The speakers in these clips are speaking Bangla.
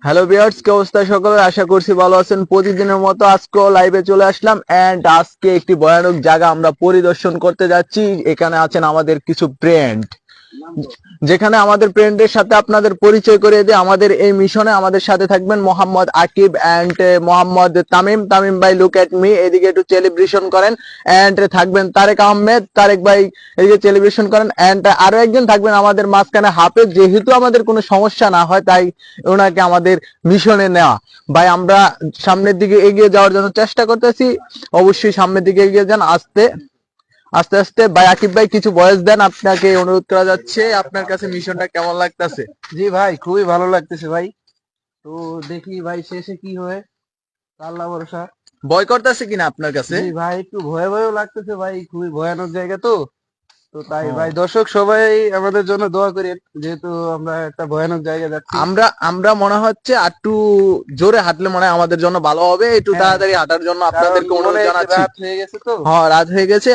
হ্যালো ভিউয়ার্স, কি অবস্থা সকলের? আশা করছি ভালো আছেন। প্রতিদিনের মতো আজকেও লাইভে চলে আসলাম এন্ড আজকে একটি ভয়ানক জায়গা আমরা পরিদর্শন করতে যাচ্ছি। এখানে আছেন আমাদের কিছু ফ্রেন্ড, যেখানে আমাদের ফ্রেন্ডের সাথে আপনাদের পরিচয় করিয়ে দিয়ে আমাদের এই মিশনে আমাদের সাথে থাকবেন মোহাম্মদ আকিব এন্ড মোহাম্মদ তামিম। তামিম ভাই লুক এট মি, এদিকে একটু সেলিব্রেশন করেন। এন্ড থাকবেন তারেক আহমেদ, তারেক ভাই এদিকে সেলিব্রেশন করেন। এন্ড আরো একজন থাকবেন আমাদের মাঝখানে হাফেজ, যেহেতু আমাদের কোনো সমস্যা না হয় তাই ওনাকে আমাদের মিশনে নেওয়া। ভাই আমরা সামনের দিকে এগিয়ে যাওয়ার জন্য চেষ্টা করতেছি, অবশ্যই সামনের দিকে এগিয়ে যান আস্তে আস্তে আস্তে। ভাই আকিব ভাই কিছু ভয়েস দেন, আপনাকে অনুরোধ করা যাচ্ছে। আপনার কাছে মিশনটা কেমন লাগতেছে? জি ভাই, খুবই ভালো লাগতেছে ভাই। তো দেখি ভাই শেষে কি হয়, আল্লাহ ভরসা। ভয় করতেছে কিনা আপনার কাছে? জি ভাই, একটু ভয় ভয়ও লাগতেছে ভাই, খুবই ভয়ানক জায়গা তো। তো তাই ভাই দর্শক সবাই আমাদের জন্য দোয়া করেন, যেহেতু আমরা একটা ভয়ানক জায়গায় যাচ্ছি। আমরা আমরা মনে হচ্ছে একটু জোরে হাঁটলে মনে হয় আমাদের জন্য ভালো হবে। একটু তাড়াতাড়ি হাঁটার জন্য আপনাদেরকে অনুরোধ জানাচ্ছি। রাত হয়ে গেছে তো। হ্যাঁ, রাত হয়ে গেছে।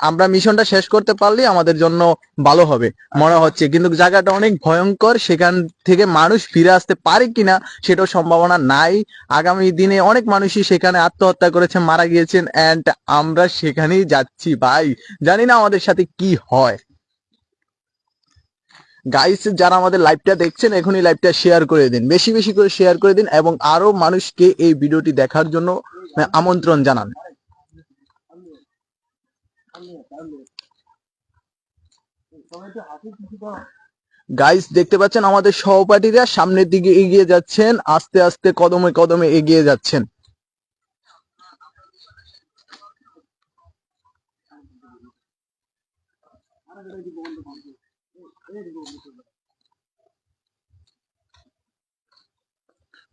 আমরা মিশনটা শেষ করতে পারলে আমাদের জন্য ভালো হবে মনে হচ্ছে, কিন্তু জায়গাটা অনেক ভয়ঙ্কর। সেখান থেকে মানুষ ফিরে আসতে পারে কিনা সেটাও সম্ভাবনা নাই। আগামী দিনে অনেক মানুষই সেখানে আত্মহত্যা করেছে, মারা গিয়েছেন এন্ড আমরা সেখানেই যাচ্ছি ভাই। জানি না আমাদের সাথে কি হয়। গাইস, যারা আমাদের লাইভটা দেখছেন এখনই লাইভটা শেয়ার করে দিন, বেশি বেশি করে শেয়ার করে দিন এবং আরো মানুষকে এই ভিডিওটি দেখার জন্য আমন্ত্রণ জানান। গাইস দেখতে পাচ্ছেন আমাদের সহপাঠীরা সামনের দিকে এগিয়ে যাচ্ছেন, আস্তে আস্তে কদমে কদমে এগিয়ে যাচ্ছেন।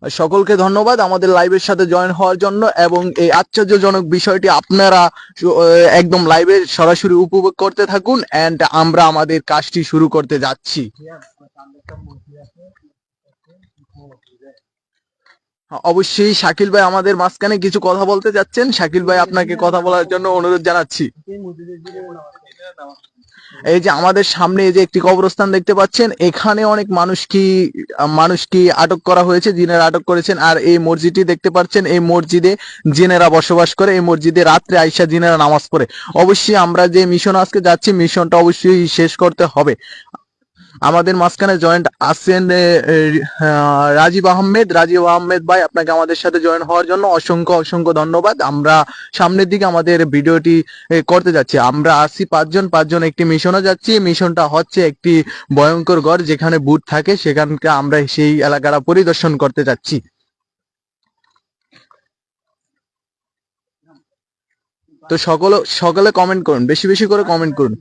সকলকে ধন্যবাদ আমাদের লাইভের সাথে জয়েন হওয়ার জন্য এবং এই আশ্চর্যজনক বিষয়টি আপনারা একদম লাইভে সরাসরি উপভোগ করতে থাকুন এন্ড আমরা আমাদের কাজটি শুরু করতে যাচ্ছি। অবশ্যই শাকিল ভাই আমাদের মাঝখানে কিছু কথা বলতে যাচ্ছেন। শাকিল ভাই, আপনাকে কথা বলার জন্য অনুরোধ জানাচ্ছি। এই যে আমাদের সামনে এই যে একটি কবরস্থান দেখতে পাচ্ছেন, এখানে অনেক মানুষকে আটক করা হয়েছে, জিনেরা আটক করেছেন। আর এই মসজিদটি দেখতে পাচ্ছেন, এই মসজিদে জিনেরা বসবাস করে। এই মসজিদে রাত্রে আইসা জিনেরা নামাজ পড়ে। অবশ্যই আমরা যে মিশন আজকে যাচ্ছি, মিশনটা অবশ্যই শেষ করতে হবে। আমাদের মাঝখানে জয়েন্ট আছেন রাজীব আহমেদ ভাই, আপনাকে আমাদের সাথে জয়েন হওয়ার জন্য অসংখ্য অসংখ্য ধন্যবাদ। আমরা সামনের দিকে আমাদের ভিডিওটি করতে যাচ্ছি। আমরা আসছি পাঁচজন একটি মিশনে যাচ্ছি। মিশনটা হচ্ছে একটি ভয়ঙ্কর ঘর যেখানে ভূত থাকে, সেখানকে আমরা সেই এলাকাটা পরিদর্শন করতে যাচ্ছি। তো সকলে কমেন্ট করুন, বেশি বেশি করে কমেন্ট করুন।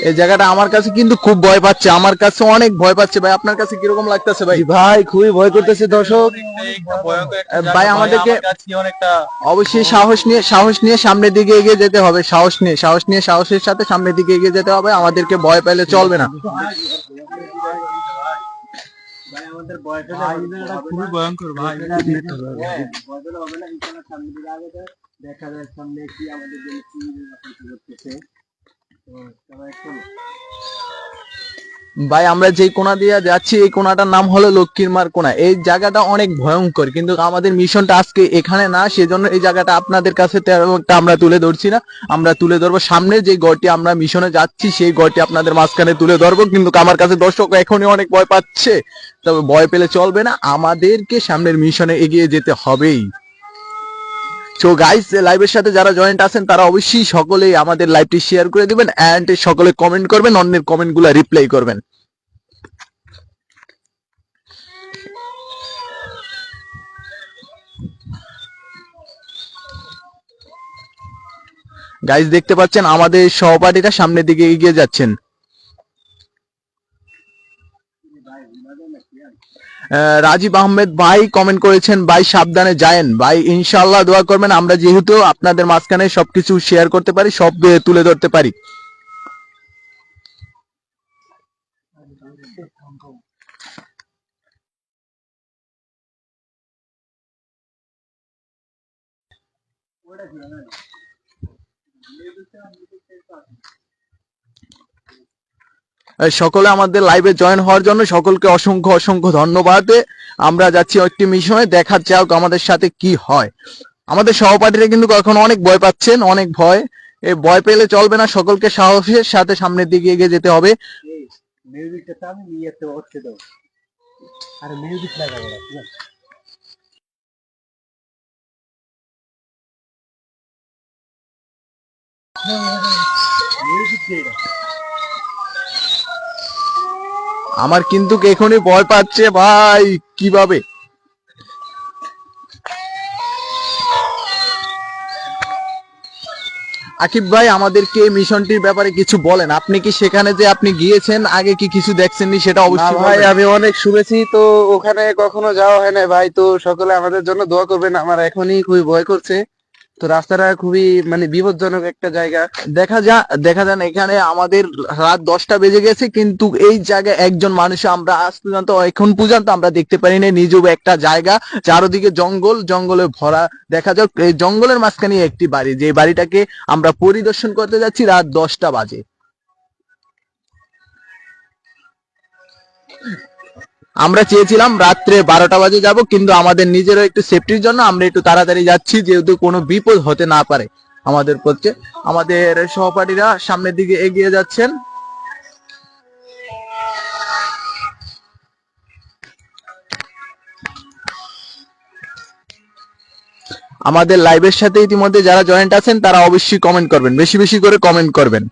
এই জায়গাটা আমার কাছে কিন্তু খুব ভয় পাচ্ছে, আমার কাছে অনেক ভয় পাচ্ছে ভাই। আপনার কাছে কিরকম লাগতেছে ভাই? ভাই খুবই ভয় করতেছে দর্শক। ভাই আমাদেরকে অবশ্যই সাহস নিয়ে সামনের দিকে এগিয়ে যেতে হবে। সাহসের সাথে সামনের দিকে এগিয়ে যেতে হবে। আমাদেরকে ভয় পেলে চলবে না। খুবই ভয়ঙ্কর ভাই। দেখা যায় সামনে কি আমাদের জন্য কি করতেছে। ভাই আমরা যে কোণা দিয়ে যাচ্ছি, এই কোণাটার নাম হলো লক্ষ্মীর মার কোণা। এই জায়গাটা অনেক ভয়ঙ্কর, কিন্তু আমাদের মিশনটা আজকে এখানে না, সেজন্য এই জায়গাটা আপনাদের কাছে আমরা তুলে ধরছি না। আমরা তুলে ধরবো সামনে যে গড়টি আমরা মিশনে যাচ্ছি, সেই গড়টি আপনাদের মাঝখানে তুলে ধরবো। কিন্তু আমার কাছে দর্শক এখনই অনেক ভয় পাচ্ছে, তবে ভয় পেলে চলবে না, আমাদেরকে সামনের মিশনে এগিয়ে যেতে হবেই। সো গাইস, লাইভের সাথে যারা জয়েন্ট আছেন তারা অবশ্যই সকলেই আমাদের লাইভটি শেয়ার করে দিবেন এন্ড সকলে কমেন্ট করবেন, অন্যের কমেন্টগুলো রিপ্লাই করবেন। গাইস দেখতে পাচ্ছেন আমাদের সহপাঠীরা সামনের দিকে এগিয়ে যাচ্ছেন। রাজীব আহমেদ ভাই কমেন্ট করেছেন, ভাই সাবধানে যায়েন ভাই, ইনশাআল্লাহ দোয়া করবেন, আমরা যেহেতু আপনাদের মাঝখানে সবকিছু শেয়ার করতে পারি, সব তুলে ধরতে পারি। সকলে আমাদের লাইভে জয়েন হওয়ার জন্য সকলকে অসংখ্য অসংখ্য ধন্যবাদ। আমরা যাচ্ছি একটি মিশনে, দেখা যাক আমাদের সাথে কি হয়। আমাদের সহপাঠীরা কিন্তু এখন অনেক ভয় পাচ্ছেন, অনেক ভয়। এই ভয় পেলে চলবে না, সকলকে সাহসের সাথে সামনের দিকে এগিয়ে যেতে হবে। আমার কিন্তু এখনই ভয় পাচ্ছে ভাই, কিভাবে। আকিব ভাই আমাদেরকে এই মিশনটির ব্যাপারে কিছু বলেন, আপনি কি সেখানে যে আপনি গিয়েছেন আগে কি কিছু দেখছেননি সেটা না অবশ্যই ভাই, বলবেন। আমি অনেক শুনেছি, তো ওখানে কখনো যাওয়া হয় না ভাই। তো সকলে আমাদের জন্য দোয়া করবেন, আমার এখনই খুবই ভয় করছে। তো রাস্তাটা খুবই মানে বিপজ্জনক একটা জায়গা। দেখা যান এখানে আমাদের রাত 10টা বেজে গেছে, কিন্তু এই জায়গায় একজন মানুষ আমরা আজ পর্যন্ত এখন পর্যন্ত আমরা দেখতে পারি না। নিজেও একটা জায়গা, চারদিকে জঙ্গল, জঙ্গলে ভরা। দেখা যাক এই জঙ্গলের মাঝখানে একটি বাড়ি, যে বাড়িটাকে আমরা পরিদর্শন করতে যাচ্ছি রাত 10টা বাজে। আমরা চেয়েছিলাম রাত্রে 12টা বাজে যাব, কিন্তু আমাদের নিজেরও একটু সেফটির জন্য আমরা একটু তাড়াতাড়ি যাচ্ছি, যেহেতু কোনো বিপদ হতে না পারে আমাদের পক্ষে। আমাদের সহপাঠীরা সামনের দিকে এগিয়ে যাচ্ছেন। আমাদের লাইভের সাথে ইতিমধ্যে যারা জয়েন্ট আছেন তারা অবশ্যই কমেন্ট করবেন, বেশি বেশি করে কমেন্ট করবেন।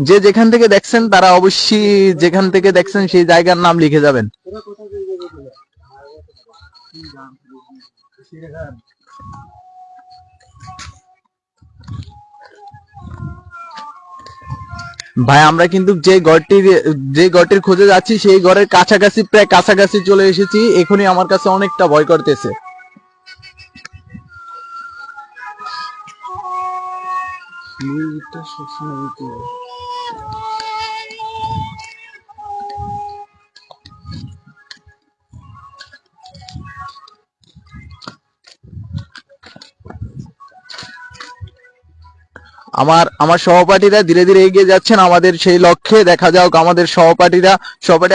যে যেখান থেকে দেখছেন তারা অবশ্যই যেখান থেকে দেখছেন সেই জায়গার নাম লিখে যাবেন। ভাই আমরা কিন্তু যে ঘরটির খোঁজে যাচ্ছি সেই ঘরের কাছাকাছি, প্রায় কাছাকাছি চলে এসেছি। এখনই আমার কাছে অনেকটা ভয় করতেছে। আমার আমার সহপাঠীরা ধীরে ধীরে এগিয়ে যাচ্ছেন আমাদের সেই লক্ষ্যে। দেখা যাক আমাদের সহপাঠী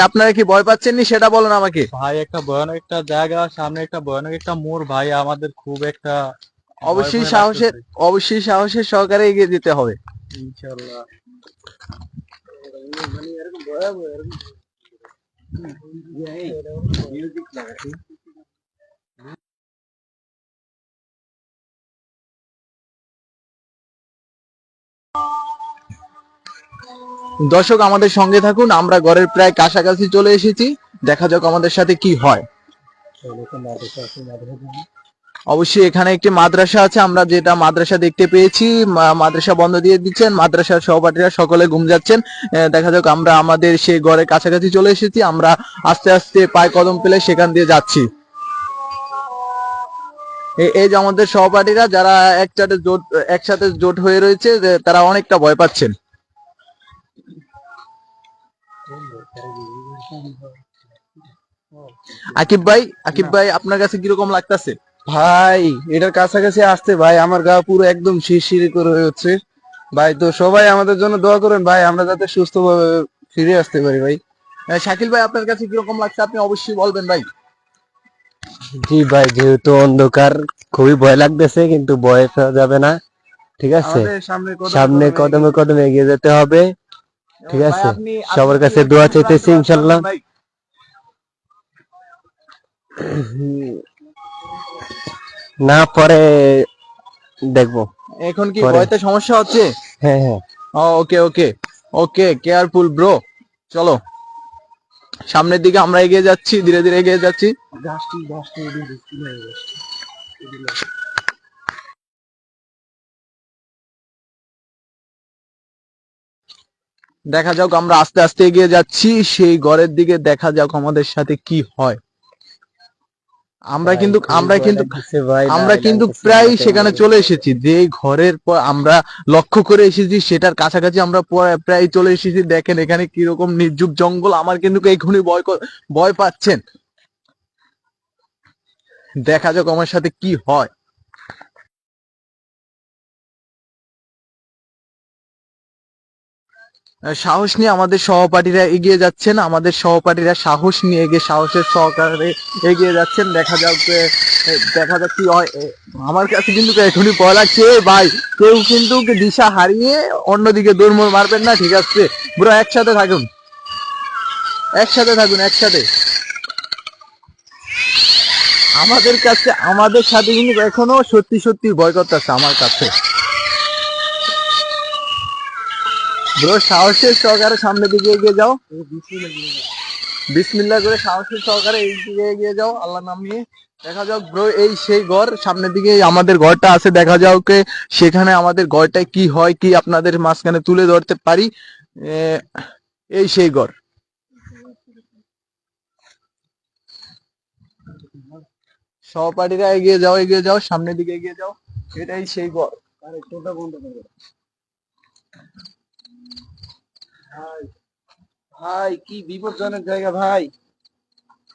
আপনারা কি ভয় পাচ্ছেননি সেটা বলেন আমাকে। ভাই একটা ভয়ানক একটা জায়গা, সামনে একটা ভয়ানক একটা মোড় ভাই, আমাদের খুব একটা ভয় অবশ্যই ভয় সাহসের লাগতেছে। অবশ্যই সাহসের সহকারে এগিয়ে যেতে হবে। ইনশাল্লাহ। দর্শক আমাদের সঙ্গে থাকুন, আমরা ঘরের প্রায় কাছাকাছি চলে এসেছি। দেখা যাক আমাদের সাথে কি হয়। অবশ্যই এখানে একটি মাদ্রাসা আছে, আমরা যেটা মাদ্রাসা দেখতে পেয়েছি। মাদ্রাসা বন্ধ দিয়ে দিচ্ছেন, মাদ্রাসার সহপাঠীরা সকলে ঘুম যাচ্ছেন। দেখা যাক আমরা আমাদের সেই ঘরের কাছাকাছি চলে এসেছি। আমরা আস্তে আস্তে পায়ে কদম ফেলে সেখান দিয়ে যাচ্ছি। এই যে আমাদের সহপাঠীরা যারা একসাথে জোট হয়ে রয়েছে, যে তারা অনেকটা ভয় পাচ্ছেন। আকিব ভাই আপনার কাছে কিরকম লাগতেছে? ভাই এটার কাছাকাছি আসতে ভাই আমার গা পুরো একদম শিরশিরি করে হচ্ছে ভাই। তো সবাই আমাদের জন্য দোয়া করেন ভাই, আমরা যাতে সুস্থভাবে ফিরে আসতে পারি ভাই। শাকিল ভাই আপনার কাছে কিরকম লাগছে আপনি অবশ্যই বলবেন ভাই। জি ভাই, যেহেতু অন্ধকার খুবই ভয় লাগতেছে, কিন্তু ভয় পাওয়া যাবে না। ঠিক আছে, আমাদের সামনে সামনে কদমে কদমে এগিয়ে যেতে হবে। ঠিক ভাই আছে, আপনি সবার কি কাছে একটু দোয়া দূরে চাইতেছি আসতে ইনশাল্লাহ। পারবেন ভাই? না, পরে দেখবো। এখন কি পরে, ভয়তে সমস্যা হচ্ছে? হ্যাঁ হ্যাঁ। ওকে ওকে ওকে, কেয়ারফুল ব্রো। চলো সামনের দিকে আমরা এগিয়ে যাচ্ছি, ধীরে ধীরে এগিয়ে যাচ্ছি। দেখা যাক, আমরা আস্তে আস্তে এগিয়ে যাচ্ছি সেই ঘরের দিকে। দেখা যাক আমাদের সাথে কি হয়। আমরা ভাই, কিন্তু খুবই আমরা ভয় কিন্তু লাগতেছে ভাই, আমরা দাঁড়াই কিন্তু লাগতেছে প্রায় আমাকে সেখানে মনে। চলে এসেছি। যে ঘরের পর আমরা লক্ষ্য করে এসেছি সেটার কাছাকাছি আমরা প্রায় চলে এসেছি। দেখেন এখানে কিরকম নির্জুপ জঙ্গল। আমার কিন্তু এখনই ভয় পাচ্ছেন। দেখা যাক আমার সাথে কি হয়। সাহস নিয়ে আমাদের সহপাঠীরা এগিয়ে যাচ্ছেন। আমাদের সহপাঠীরা সাহস নিয়ে সাহসের সহকারে এগিয়ে যাচ্ছেন। দেখা যাক কি হয়। আমার কাছে কিন্তু এখনই ভয় লাগছে। ভাই, কেউ কিন্তু দিশা হারিয়ে অন্যদিকে দৌড় মারবেন না, ঠিক আছে ব্রো? একসাথে থাকুন, একসাথে থাকুন, একসাথে। আমাদের সাথে কিন্তু এখনো সত্যি সত্যি ভয় করতেছে আমার কাছে। ব্রো, সাহসের সহকারে সামনের দিকে এগিয়ে যাও। বিসমিল্লাহ করে সাহসের সহকারে এই দিকে এগিয়ে যাও আল্লাহর নাম নিয়ে। দেখা যাক ব্রো, এই সেই ঘর, সামনের দিকে আমাদের ঘরটা আছে। দেখা যাক সেখানে আমাদের ঘরটায় কি হয়, কি আপনাদের মাঝখানে তুলে ধরতে পারি। এই সেই ঘর। সহপাঠীরা এগিয়ে যাও, এগিয়ে যাও, সামনের দিকে এগিয়ে যাও। এটাই সেই ঘর। ভাই কি বিপজ্জনক জায়গা ভাই।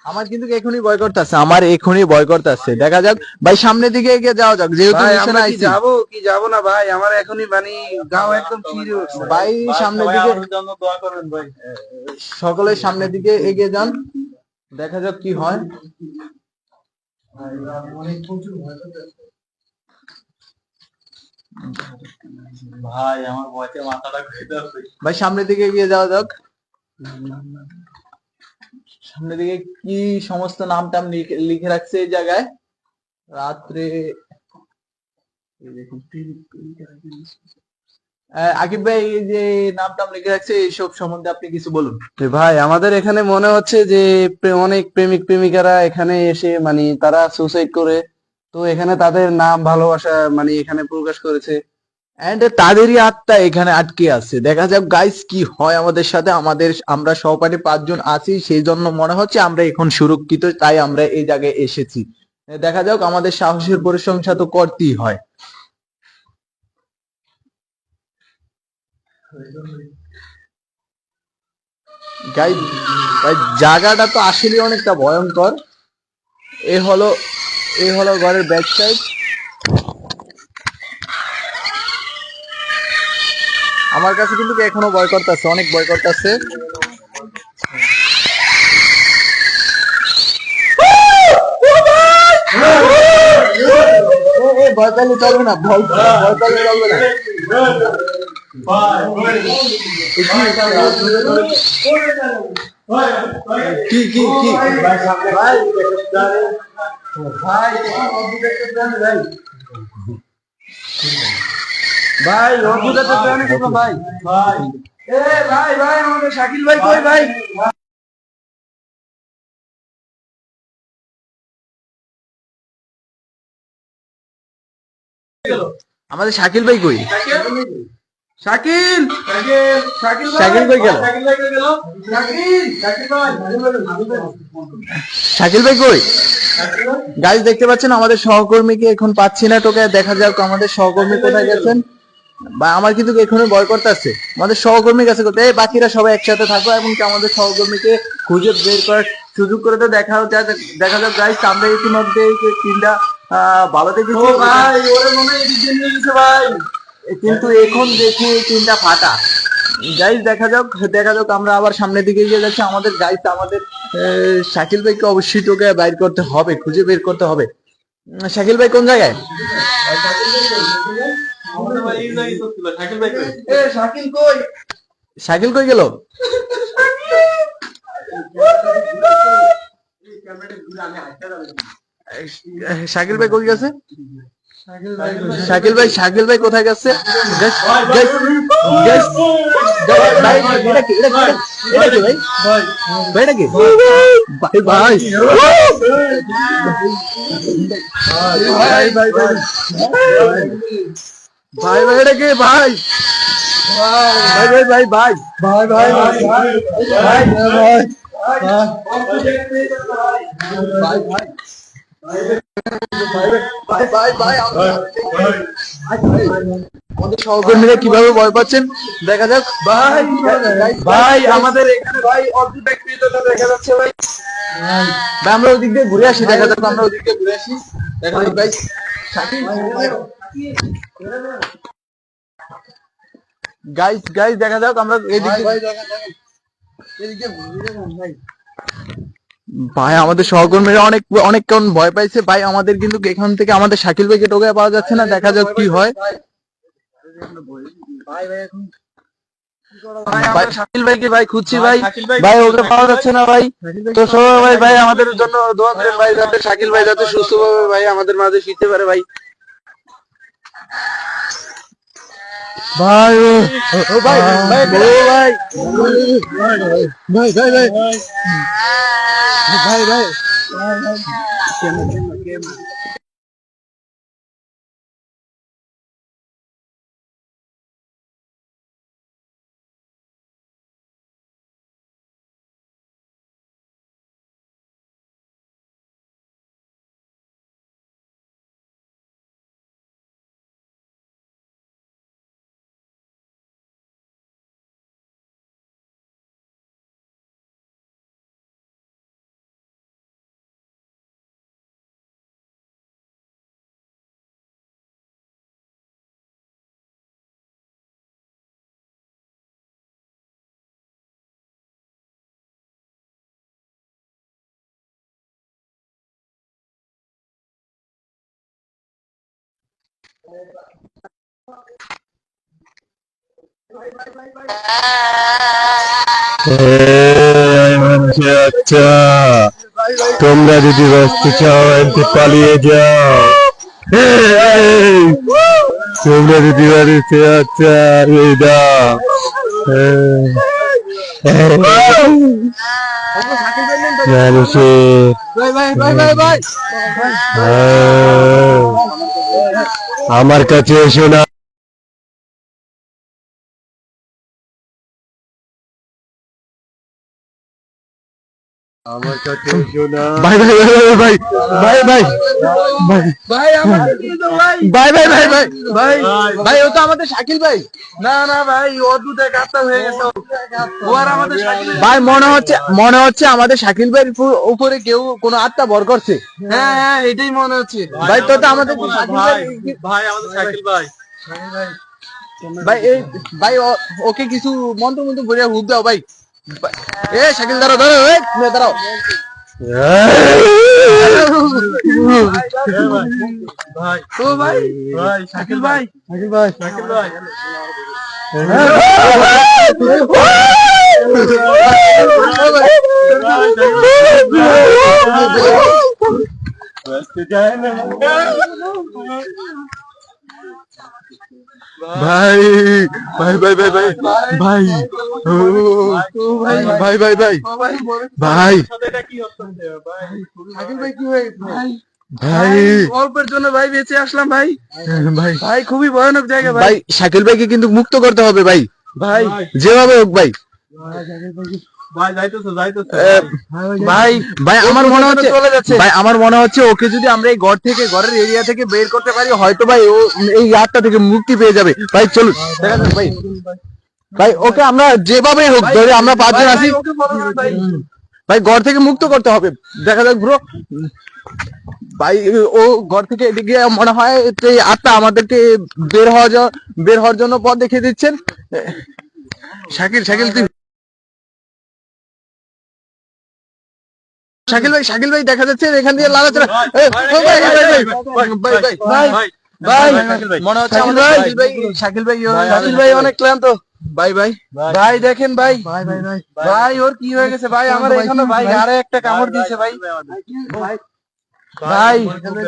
আমার কিন্তু এখনই ভয় করতেছে, আমার এখনই ভয় করতেছে। দেখা যাক ভাই, সামনের দিকে এগিয়ে যাওয়া যাক, যেহেতু ভাই মিশনে আমরা কি আইছি। যাবো কি যাবো না ভাই, আমার এখনই মানে গাও একদম চিরে উঠছে। ভাই সামনের সবাই দিকে, আমাদের জন্য দোয়া করবেন ভাই। সকলে সামনের দিকে এগিয়ে যান। দেখা যাক কি হয়। ভাই আমার ভয়তে মাথাটা ঘুরে আছে। ভাই সামনের দিকে এগিয়ে যাওয়া যাক। সামনের দিকে কি সমস্ত নাম টাম লিখে রাখছে এই জায়গায়। রাত্রে আকিব ভাই, এই যে নাম টাম লিখে রাখছে এইসব সম্বন্ধে আপনি কিছু বলুন। তো ভাই আমাদের এখানে মনে হচ্ছে যে অনেক প্রেমিক প্রেমিকারা এখানে এসে মানে তারা সুসাইড করে, তো এখানে তাদের নাম ভালোবাসা মানে এখানে প্রকাশ করেছে। এন্ড তাদেরই আত্মা এখানে আটকে আছে। দেখা যাক গাইস কি হয় আমাদের সাথে। আমরা সহপাঠী 5 জন আছি, সেই জন্য মনে হচ্ছে আমরা এখন সুরক্ষিত, তাই আমরা এই জায়গায় এসেছি। দেখা যাক, আমাদের সাহসের প্রশংসা তো করতেই হয়। গাইস, জায়গাটা তো আসলে অনেকটা ভয়ঙ্কর। এ হলো ঘরের ব্যাক সাইড। আমার কাছে কিন্তু এখনো ভয় করতেছে, অনেক ভয় করতেছে। ভয় পেলে চলবে না, ভয় পেলে চলবে না। কি কি কি ভাই অদ্ভুত একটা প্রাণী দেখলাম ভাই। এ ভাই ভাই আমাদের শাকিল ভাই কই ভাই? আমাদের শাকিল ভাই কই? শাকিল শাকিল শাকিল কই গেল? শাকিল ভাই কই? গাইস দেখতে পাচ্ছেন আমাদের সহকর্মীকে এখন পাচ্ছি না টোকায়। দেখা যাক আমাদের সহকর্মী কোথায় গেছেন। বা আমার কিন্তু এখনই ভয় করতেছে। আমাদের সহকর্মীর কাছে করতে, এই বাকিরা সবাই একসাথে থাকো এবং কি আমাদের সহকর্মীকে খুঁজে বের করার সুযোগ করে তো দেখা যাক গাইস। আমরা ইতিমধ্যে এই যে তিনটা ভালো দেখেছি ভাই ওরে মনে হয় এদিক দিয়ে নিয়ে গেছে ভাই। কিন্তু এখন দেখি এই তিনটা ফাটা। গাইস দেখা যাক আমরা আবার সামনের দিকে এগিয়ে যাচ্ছি। আমাদের শাকিল ভাইকে অবশ্যই তোকে বাইর করতে হবে, খুঁজে বের করতে হবে। শাকিল ভাই কোন জায়গায়? আমাদের ভাই এই জায়গায় ছিল, শাকিল ভাই কই? এ শাকিল কই? শাকিল কই গেল? শাকিল ভাই কই গেছে? শাকিল ভাই কোথায় গেছে? ভাই এটা কি ভাই? ভাই এটা কি ভাই? ভাই এটা কি ভাই? ভাই ভাই আমাদের সহকর্মীরা কিভাবে ভয় পাচ্ছেন দেখা যাক। ভাই ভাই আমাদের এখানে ভাই অদ্ভুত এক কৃতজ্ঞতা দেখা যাচ্ছে ভাই। ভাই আমরা ওদিক দিয়ে ঘুরে আসি, দেখা যাক আমরা ওদিক দিয়ে ঘুরে আসি, দেখা যাক ভাই। গাইস দেখা যাক আমরা এদিক ভাই আমাদের সহকর্মীরা অনেকক্ষণ ভয় পাইছে ভাই আমাদের, কিন্তু এখান থেকে আমাদের শাকিল ভাইকে টোকায় পাওয়া যাচ্ছে না, দেখা যাক কি হয়। ভাই শাকিল ভাইকে ভাই খুঁজছি ভাই, শাকিল ভাই ভাই ওকে পাওয়া যাচ্ছে না ভাই। তো সবাই ভাই আমাদের জন্য দোয়া করেন ভাই, যাতে শাকিল ভাই যাতে সুস্থভাবে ভাই আমাদের মাঝে ফিরতে পারে ভাই। ভাই ও ভাই ভাই ভাই ভাই ভাই ভাই ভাই ভাই আচ্ছা, তোমরা যদি বাঁচতে চাও এনতে পালিয়ে যাও। এই, তোমরা যদি বাড়িতে আচ্ছা এই দাও। মানুষের আমার কাছে এসো না। আমার কাছে এসো না। ভাই ভাই ভাই ভাই ভাই ভাই ভাই আমাদের কিন্তু ভাই ভাই ভাই ভাই ভাই ভাই ভাই ও তো আমাদের শাকিল ভাই। না না ভাই অদ্ভুত এক আত্মা হয়ে গেছে ও আর আমাদের শাকিল ভাই মনে হচ্ছে আমাদের শাকিল ভাইয়ের উপরে কেউ কোনো আত্মা ভর করছে। হ্যাঁ হ্যাঁ এটাই মনে হচ্ছে ভাই তো আমাদের শাকিল ভাই ভাই ভাই আমাদের শাকিল ভাই ভাই এই ভাই ওকে কিছু মন্ত্র মন্ত্র বলে হুক দাও ভাই। এ শাকিল দাঁড়াও দাঁড়াও এই তুমি দাঁড়াও। ভাই ও ভাই ভাই শাকিল ভাই শাকিল ভাই ভাই ভাই ভাই ভাই ভাই ভাই ও ভাই ভাই ভাই ভাই এটা কি হচ্ছে ভাই শাকিল ভাই কি হয়ে গেছে ভাই? ভাই অল্পের জন্য ভাই বেঁচে আসলাম ভাই। ভাই ভাই খুবই ভয়ানক জায়গা ভাই। ভাই শাকিল ভাইকে কিন্তু মুক্ত করতে হবে ভাই, ভাই যেভাবে হোক ভাই। ভাই যাইতেছে ভাই ভাই আমার মনে হচ্ছে চলে যাচ্ছে। ভাই আমার মনে হচ্ছে ওকে যদি আমরা এই ঘরের এরিয়া থেকে বের করতে পারি, হয়তো ভাই ও এই আত্মা থেকে মুক্তি পেয়ে যাবে। ভাই চলুন দেখা যাক ভাই। ভাই ওকে আমরা যেভাবে হোক ধরে আমরা পাঁচজন আছি ওকে follow করুন ভাই। ভাই, ঘর থেকে মুক্ত করতে হবে, দেখা যাক ব্রো। ভাই ও ঘর থেকে এদিকে মনে হয় এই আত্মা আমাদেরকে বের হওয়ার জন্য পথ দেখিয়ে দিচ্ছেন। শাকিল তুই শাকিল ভাই দেখা যাচ্ছে এখান দিয়ে লাগাচ্ছে। ভাই মনে হচ্ছে আমাদের শাকিল ভাই অনেক ক্লান্ত। ভাই ভাই দেখেন ভাই ভাই ওর কি হয়ে গেছে ভাই, আমার এখানে ভাই ঘাড়ে একটা কামড় দিয়েছে ভাই। ভাই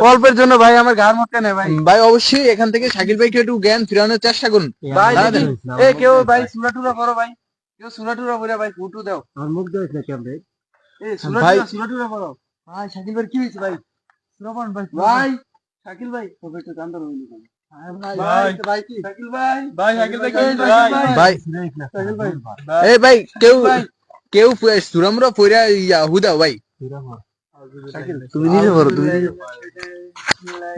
অল্পের জন্য ভাই আমার ঘাড় মটকানে ভাই। ভাই অবশ্যই এখান থেকে শাকিল ভাইকে একটু জ্ঞান ফেরানোর চেষ্টা করুন। ভাই দাঁড়ান। এ কেউ ভাই সুরা টুরা করো ভাই, কেউ সুরা টুরা করে ভাই ফুটু দাও। আর মুখ দেখ না কেমন এ ভাই। সুরা টুরা করো। ভাই শাকিল ভাই কি হয়েছে ভাই? সুরা পড়েন ভাই। ভাই শাকিল ভাই তবে একটু কান্দর হইনি। ভাই ভাই কি শাকিল ভাই ভাই সাইকেল ভাই কি ভাই, ভাই ভাই শাকিল ভাই এই ভাই কেউ সুরামরা পইরা ইয়া হুদাও ভাই শাকিল তুমি নিজে বলো তুমি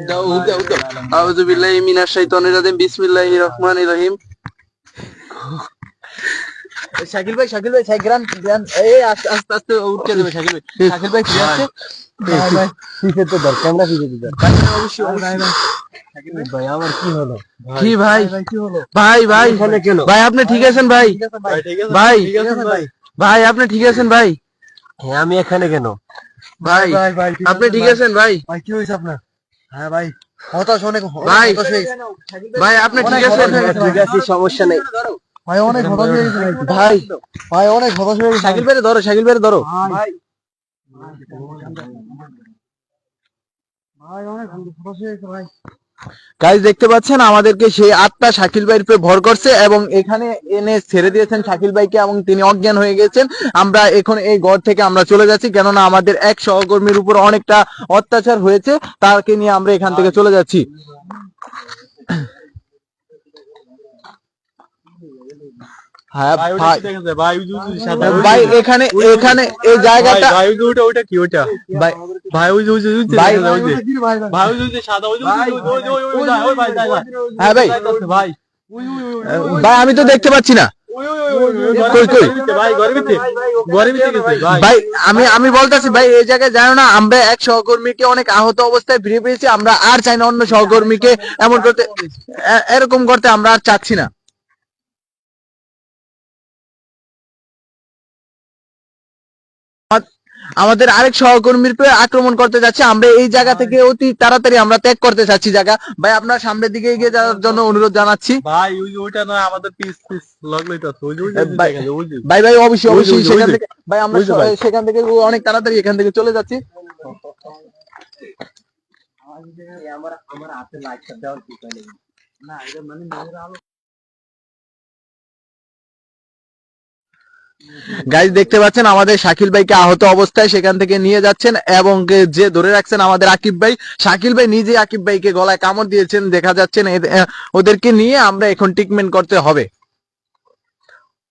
দাও দাও দাও আউযু বিল্লাহি মিনাশ শাইতানির রাজিম বিসমিল্লাহির রহমানির রহিম শাকিল ভাই গ্রান গ্রান এই আস্তে আস্তে আস্তে উঠতে দেবে শাকিল ভাই ফিরে আসছে ভাই ভাই পিছে তো ধর ক্যামেরা পিছে তো ধর ভাই অবশ্যই অবশ্যই ভাই আমার কি হলো কি ভাই কি হলো ভাই ভাই এখানে কেন ভাই আপনি ঠিক আছেন ভাই ভাই ঠিক আছে ভাই ঠিক আছে ভাই ভাই আপনি ঠিক আছেন ভাই হ্যাঁ আমি এখানে কেন ভাই আপনি ঠিক আছেন ভাই ভাই কি হইছে আপনার হ্যাঁ ভাই হতাশ অনেক ভাই হতাশ হয়ে গেছে। ভাই আপনি ঠিক আছেন ঠিক আছে সমস্যা নেই ভাই অনেক হতাশ হয়ে গেছে ভাই ভাই অনেক হতাশ হয়ে গেছে শাকিল ভাই ধরো ভাই ভাই অনেক হতাশ হয়ে গেছে ভাই গাইস দেখতে পাচ্ছেন আমাদেরকে সেই আত্মা শাকিল ভাইয়ের উপরে ভর করছে এবং এখানে এনে ছেড়ে দিয়েছেন শাকিল ভাইকে এবং তিনি অজ্ঞান হয়ে গেছেন আমরা এখন এই ঘর থেকে আমরা চলে যাচ্ছি কেননা আমাদের এক সহকর্মীর উপর অনেকটা অত্যাচার হয়েছে তাকে নিয়ে আমরা এখান থেকে চলে যাচ্ছি হ্যাঁ ভাই ওটা ভাই কি দেখেছে ভাই ওই যে সাদা ভাই এখানে এখানে এই জায়গাটা ভাই ওটা ওটা কি ওটা ভাই ভাই ওই যে ভাই ভাই ওই যে সাদা ওই যে ওই ভাই ভাই হ্যাঁ ভাই ভাই ভাই আমি তো দেখতে পাচ্ছি না কই কই ভাই গরিবিতে গেছে ভাই ভাই আমি বলতেছি ভাই এই জায়গায় জানো না আমরা এক সহকর্মীকে অনেক আহত অবস্থায় ফিরে পেয়েছি আমরা আর চাই না অন্য সহকর্মীকে এমন করতে এরকম করতে আমরা আর চাচ্ছি না আমাদের আরেক সহকর্মীর উপরে আক্রমণ করতে যাচ্ছে আমরা এই জায়গা থেকে অতি তাড়াতাড়ি আমরা ত্যাগ করতে চাচ্ছি জায়গা ভাই আপনার সামনের দিকে এগিয়ে যাওয়ার জন্য অনুরোধ জানাচ্ছি ভাই ওই যে ওইটা নয় আমাদের পিস পিস লাগলোই তো ওই যে ওই যে ভাই- দেখেছে ওই যে ভাই ভাই অবশ্যই ওই যে, অবশ্যই ওই যে, সেখান ওই যে। থেকে ভাই আমরা ওই যে ভাই। সেখান থেকে অনেক তাড়াতাড়ি এখান থেকে চলে যাচ্ছি আমার হাতে লাইটটা দেওয়ার কি করে না এটা মানে গাইজ দেখতে পাচ্ছেন আমাদের শাকিল ভাইকে আহত অবস্থায় সেখান থেকে নিয়ে যাচ্ছেন এবং যে ধরে রাখছেন আমাদের আকিব ভাই শাকিল ভাই নিজে আকিব ভাইকে গলায় কামড় দিয়েছেন দেখা যাচ্ছেন ওদেরকে নিয়ে আমরা এখন ট্রিটমেন্ট করতে হবে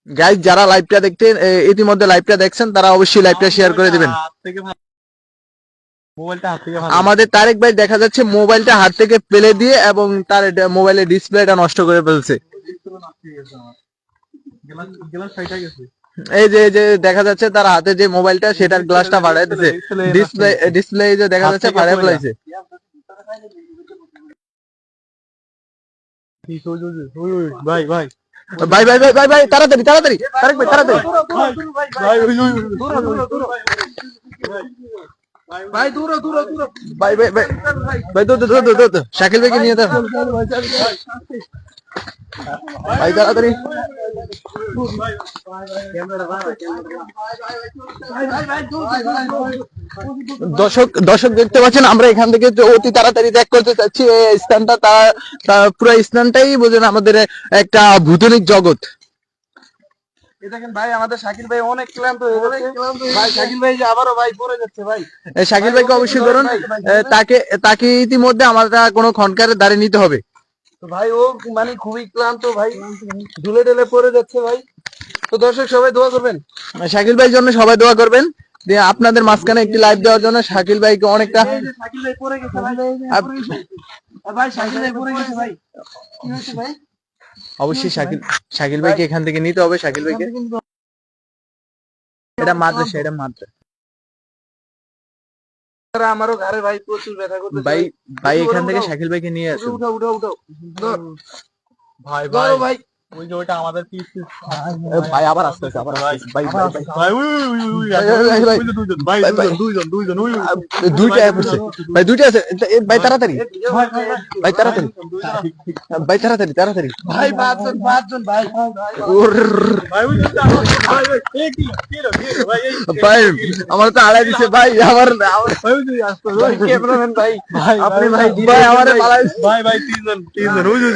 গাইজ যারা লাইভটা দেখতে ইতিমধ্যে লাইভটা দেখছেন তারা অবশ্যই লাইভটা শেয়ার করে দিবেন মোবাইলটা হাত থেকে ভালো আমাদের তারেক ভাই দেখা যাচ্ছে মোবাইলটা হাত থেকে ফেলে দিয়ে এবং তার মোবাইলের ডিসপ্লেটা নষ্ট করে ফেলছে গ্লাস ফাইটা গেছে এই যে দেখা যাচ্ছে তার হাতে যে মোবাইলটা সেটার গ্লাসটা ফাটাই দিছে ডিসপ্লে যে দেখা হাত যাচ্ছে থেকে ফাটাই পড়ে ফেলাইছে ভাই ভাই ভাই ভাই ভাই ভাই ভাই তাড়াতাড়ি তাড়াতাড়ি তারেক ভাই তাড়াতাড়ি ভাই ওই ওই ভাই দূর দূর দূর ভাই ভাই ভাই ভাই দো শাকিল ভাইকে নিয়ে দাও ভাই তাড়াতাড়ি দর্শক দেখতে পাচ্ছেন আমরা এখান থেকে যে অতি তাড়াতাড়ি ত্যাগ করতে চাচ্ছি এই স্থানটা পুরো স্থানটাই বোঝেন আমাদের একটা ভূতনিক জগৎ এই দেখেন ভাই আমাদের শাকিল ভাই অনেক ক্লান্ত হয়ে গেছে ভাই শাকিল ভাই যে আবারও ভাই পড়ে যাচ্ছে ভাই শাকিল ভাইকে অবশ্যই ধরুন তাকে ইতিমধ্যে আমরা কোনো খনকারের দ্বারে নিতে হবে তো ভাই ও মানে খুবই ক্লান্ত ভাই ঢুলে ঢেলে পড়ে যাচ্ছে ভাই তো দর্শক সবাই দোয়া করবেন শাকিল ভাইয়ের জন্য সবাই দোয়া করবেন দিয়ে আপনাদের মাঝখানে একটি লাইভ দেওয়ার জন্য শাকিল ভাইকে অনেকটা শাকিল ভাই পড়ে গেছে ভাই ভাই শাকিল ভাই পড়ে গেছে ভাই কি হয়েছে ভাই অবশ্যই শাকিল ভাইকে এখান থেকে নিতে হবে শাকিল ভাইকে এটা মাদ্রাসা আমারও ঘরে ভাই প্রচুর ব্যথা করতেছে ভাই এখান থেকে শাকিল ভাইকে নিয়ে আসুন উঠাও উঠাও উঠাও ভাই ধরো ভাই ওই যে ওইটা আমাদের পিস পিস ভাই আবার আসতেছে ভাই ভাই ওই ভাই দুইজন ওই দুইটা আছে ভাই দুইটা আছে ভাই তাড়াতাড়ি ভাই তাড়াতাড়ি ভাই তাড়াতাড়ি ভাই পাঁচজন ভাই ভাই ওই ভাই এই কি ভাই এই ভাই আমার তো আড়াই দিছে ভাই আমার ভাই ওই যে আসতো ক্যামেরাম্যান ভাই আপনি ভাই আমার ভাই তিনজন ওই যে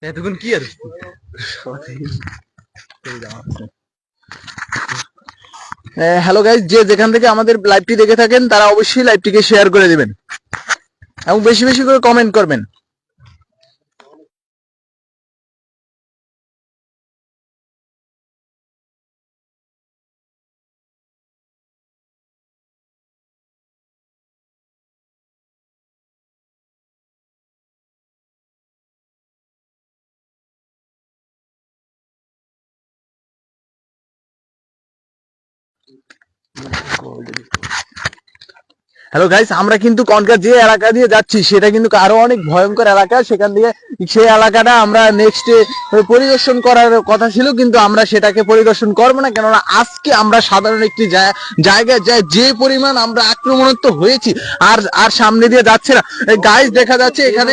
এতক্ষণ কি আর হ্যালো গাইস, যে যেখান থেকে আমাদের লাইভটি দেখে থাকেন তারা অবশ্যই লাইভটিকে শেয়ার করে দিবেন এবং বেশি বেশি করে কমেন্ট করবেন। হ্যালো গাইস, আমরা কিন্তু কনকার যে এলাকা দিয়ে যাচ্ছি সেটা কিন্তু আরো অনেক ভয়ঙ্কর এলাকা। সেখান দিয়ে সেই এলাকাটা আমরা নেক্সট পরিদর্শন করার কথা ছিল, কিন্তু আমরা সেটাকে পরিদর্শন করবো না, কেননা আজকে আমরা সাধারণ একটি জায়গায় যাই যে পরিমাণ আমরা আক্রমণাত্মক হয়েছি আর আর সামনে দিয়ে যাচ্ছে না। গাইস দেখা যাচ্ছে এখানে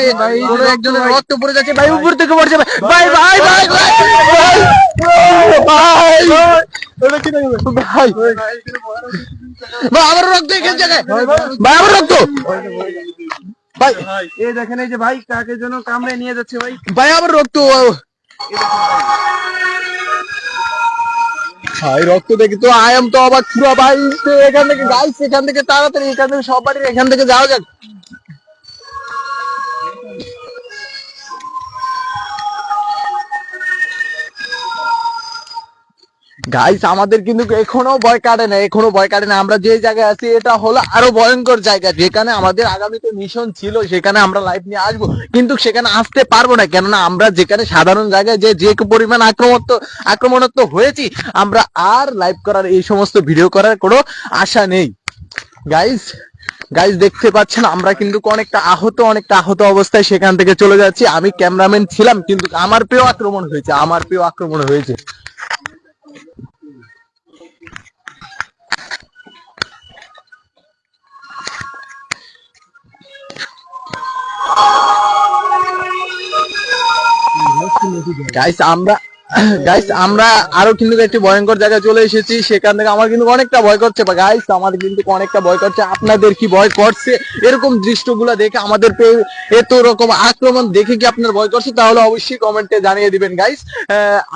কোনো একজনের রক্ত পড়ে যাচ্ছে, ভাই উপর থেকে পড়ছে, ভাই ভাই ভাই ভাই ভাই ভাই ভাই আমার রক্ত এখানে জায়গায়, ভাই আমার রক্ত, ভাই এই দেখেন এই যে ভাই কাকে যেন কামড়ে নিয়ে যাচ্ছে ভাই। ভাই আমার রক্ত, ভাই রক্ত দেখি তো আই এম তো অবাক পুরো ভাই। এখান থেকে গাইস, এখান থেকে তাড়াতাড়ি এখান থেকে সব বাড়ির এখান থেকে যাওয়া যাক। গাইস আমাদের কিন্তু এখনো ভয় কাটে না, এখনো ভয় কাটে না। আমরা যে জায়গায় আছি এটা হলো আরো ভয়ঙ্কর জায়গা, যেখানে আমাদের আগামীতে মিশন ছিল, সেখানে আমরা লাইভ নিয়ে আসবো, কিন্তু সেখানে আসতে পারবো না, কেননা আমরা যেখানে সাধারণ জায়গায় যে পরিমাণ আক্রমণাত্মক হয়েছি, আমরা আর লাইভ করার এই সমস্ত ভিডিও করার কোনো আশা নেই। গাইস গাইস দেখতে পাচ্ছেন আমরা কিন্তু অনেকটা আহত অবস্থায় সেখান থেকে চলে যাচ্ছি। আমি ক্যামেরাম্যান ছিলাম, কিন্তু আমার পেয়েও আক্রমণ হয়েছে। গাইস আমরা আরো কিন্তু একটি ভয়ঙ্কর জায়গায় চলে এসেছি, সেখান থেকে আমার কিন্তু অনেকটা ভয় করছে। গাইস আমার কিন্তু অনেকটা ভয় করছে, আপনাদের কি ভয় করছে এরকম দৃশ্যগুলো দেখে? আমাদের এত রকম আক্রমণ দেখে কি আপনার ভয় করছে? তাহলে অবশ্যই কমেন্টে জানিয়ে দিবেন গাইস।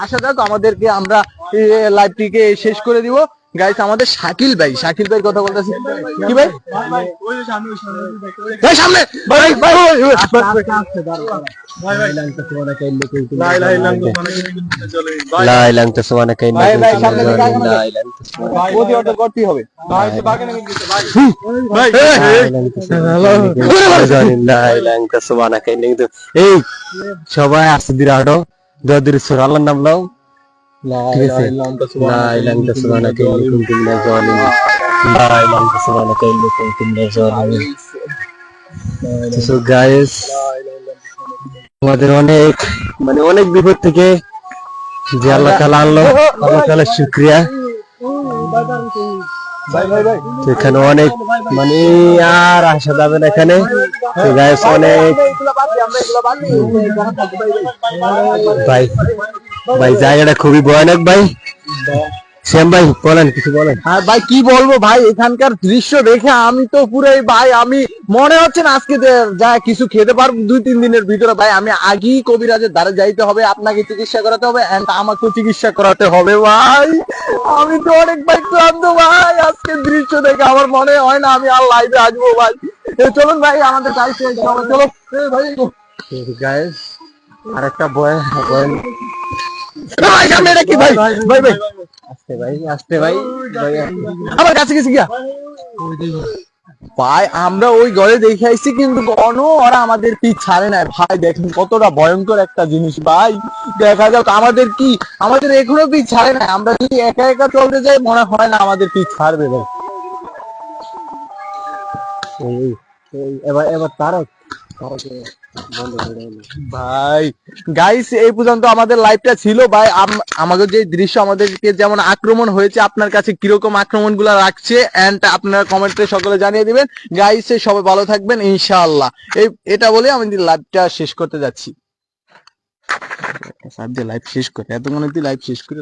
আশা যাক আমাদেরকে আমরা লাইভটিকে শেষ করে দিব। গাইস আমাদের শাকিল ভাই কথা বলতেছি, কি ভাই ভাই সামনে ভাই ভাই করতেই হবে। এই সবাই আসতে দিরা হাঁটো দর সুরাল্লার নাম লাও। ঠিক আছে, লা ইলাহা ইল্লাল্লাহ সুবহানাকা ইন্নী কুনতু মিনাজ জালিমিন, লা ইলাহা ইল্লাল্লাহ সুবহানাকা ইন্নী কুনতু মিনাজ জালিমিন। সো গাইস আমাদের অনেক বিপদ থেকে যে আল্লাহ তাআলা আনলো, আল্লাহ তাআলার শুকরিয়া। এখানে অনেক আর আসা যাবে না এখানে। তো গাইস অনেক ভাই জায়গাটা খুবই ভয়ানক ভাই। শ্যাম ভাই বলেন, কিছু বলেন। আর ভাই কি বলবো ভাই, এখানকার দৃশ্য দেখে আমি তো পুরাই ভাই, আমি মনে হচ্ছে না আজকে যা কিছু খেতে পারবো 2-3 দিনের ভিতরে। ভাই আমি আগেই কবিরাজের দ্বারে যাইতে হবে, আপনাকে চিকিৎসা করাতে হবে এন্ড আমাকেও চিকিৎসা করাতে হবে ভাই। আমি তো অনেক ভাই ক্লান্ত ভাই, আজকের দৃশ্য দেখে আমার মনে হয় না আমি আর লাইভে আসবো ভাই। চলুন ভাই আমাদের গাইস চলো ভাই। গাইস আরেকটা ভয় ভাই সামনে এটা কি ভাই ভাই ভাই আসতে ভাই আমার কাছে গেছি গিয়া ভাই। আমরা ওই ঘরে দেখে আইছি, কিন্তু ওরা আমাদের পিছ ছাড়ে নাই ভাই। দেখেন কতটা ভয়ঙ্কর একটা জিনিস ভাই। দেখা যাক আমাদের এখনো পিছ ছাড়ে নাই। আমরা যদি একা একা চলতে যাই মনে হয় না আমাদের পিছ ছাড়বে ভাই। এবার তারা ভাই গাইস এই পর্যন্ত আমাদের লাইভটা ছিল ভাই। আমাদের যে দৃশ্য, আমাদেরকে যেমন আক্রমণ হয়েছে, আপনার কাছে কিরকম আক্রমণ গুলা রাখছে এন্ড আপনারা কমেন্টে সকলে জানিয়ে দিবেন। গাইস সবাই ভালো থাকবেন ইনশাআল্লাহ। এটা বলে আমি লাইভটা শেষ করতে যাচ্ছি। লাইভ শেষ করে এতক্ষণ লাইভ শেষ করে